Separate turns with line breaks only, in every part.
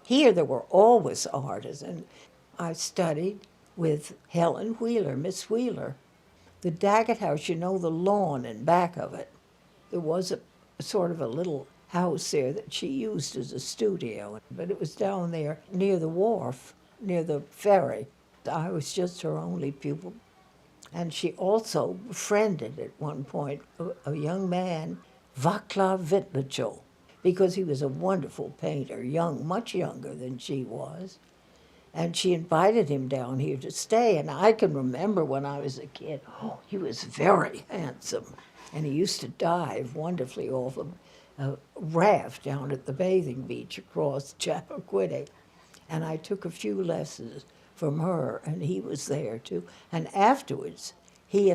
Here there were always artists, and I studied with Helen Wheeler, Miss Wheeler. The Daggett House, you know, the lawn in back of it. There was a sort of a little house there that she used as a studio, but it was down there near the wharf, near the ferry. I was just her only pupil. And she also befriended at one point a young man, Vaclav Vytlacil, because he was a wonderful painter, young, much younger than she was. And she invited him down here to stay. And I can remember when I was a kid, oh, he was very handsome. And he used to dive wonderfully off a raft down at the bathing beach across Chappaquiddick. And I took a few lessons from her, and he was there too. And afterwards, he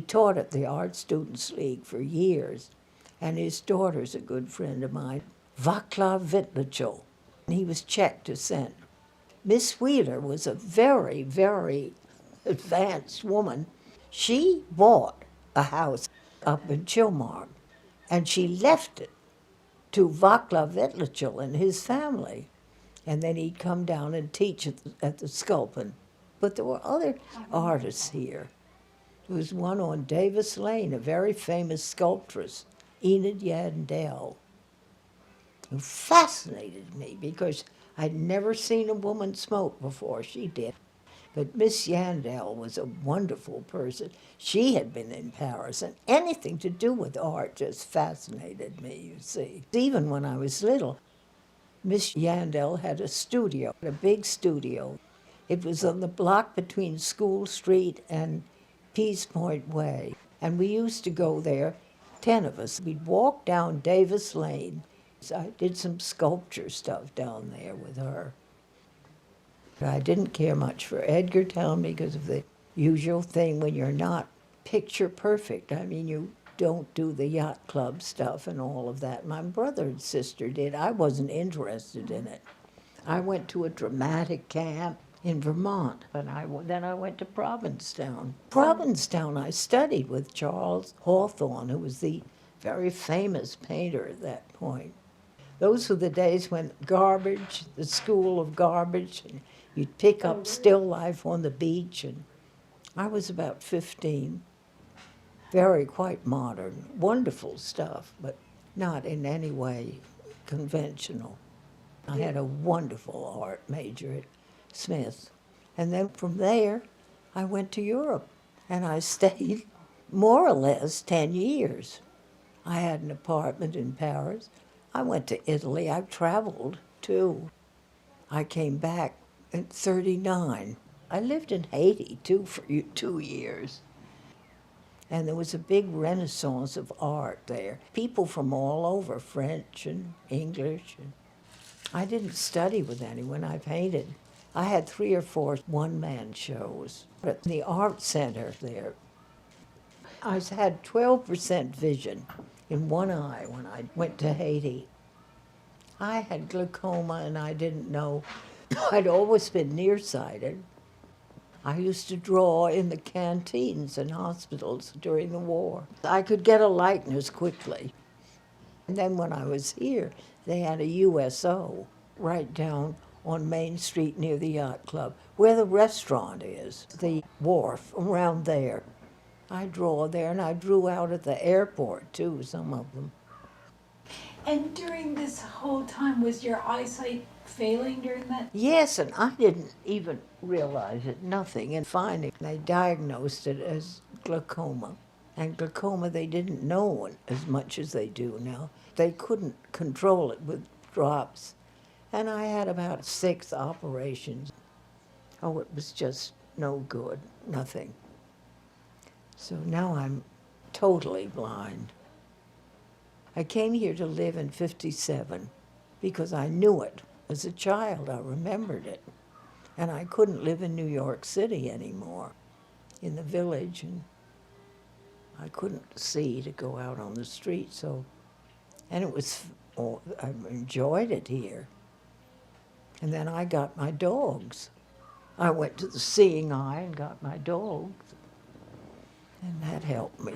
taught at the Art Students League for years. And his daughter's a good friend of mine, Vaclav Vytlacil. And he was Czech descent. Miss Wheeler was a very, very advanced woman. She bought a house up in Chilmark, and she left it to Vaclav Vytlacil and his family. And then he'd come down and teach at the Sculpin. But there were other artists here. There was one on Davis Lane, a very famous sculptress, Enid Yandell, who fascinated me because I'd never seen a woman smoke before. She did. But Miss Yandell was a wonderful person. She had been in Paris, and anything to do with art just fascinated me, you see. Even when I was little, Miss Yandell had a studio, a big studio. It was on the block between School Street and Peace Point Way. And we used to go there, 10 of us. We'd walk down Davis Lane. So I did some sculpture stuff down there with her. I didn't care much for Edgartown because of the usual thing when you're not picture perfect. I mean, you don't do the yacht club stuff and all of that. My brother and sister did. I wasn't interested in it. I went to a dramatic camp in Vermont, and then I went to Provincetown. Provincetown, I studied with Charles Hawthorne, who was the very famous painter at that point. Those were the days when garbage, the school of garbage, and you'd pick up still life on the beach, and I was about 15. Quite modern, wonderful stuff, but not in any way conventional. I had a wonderful art major at Smith. And then from there, I went to Europe, and I stayed more or less 10 years. I had an apartment in Paris. I went to Italy. I traveled, too. I came back in '39. I lived in Haiti, too, for 2 years. And there was a big renaissance of art there. People from all over, French and English. And I didn't study with anyone. I painted. I had 3 or 4 one-man shows at the art center there. I had 12% vision in one eye when I went to Haiti. I had glaucoma, and I didn't know. I'd always been nearsighted. I used to draw in the canteens and hospitals during the war. I could get a likeness quickly. And then when I was here, they had a USO right down on Main Street near the yacht club, where the restaurant is, the wharf, around there. I draw there, and I drew out at the airport, too, some of them.
And during this whole time, was your eyesight failing during that?
Yes, and I didn't even realize it, nothing. And finally, they diagnosed it as glaucoma. And glaucoma, they didn't know as much as they do now. They couldn't control it with drops. And I had about 6 operations. Oh, it was just no good, nothing. So now I'm totally blind. I came here to live in '57 because I knew it. As a child, I remembered it. And I couldn't live in New York City anymore, in the village, and I couldn't see to go out on the street, so, and it was, I enjoyed it here. And then I got my dogs. I went to the Seeing Eye and got my dogs, and that helped me.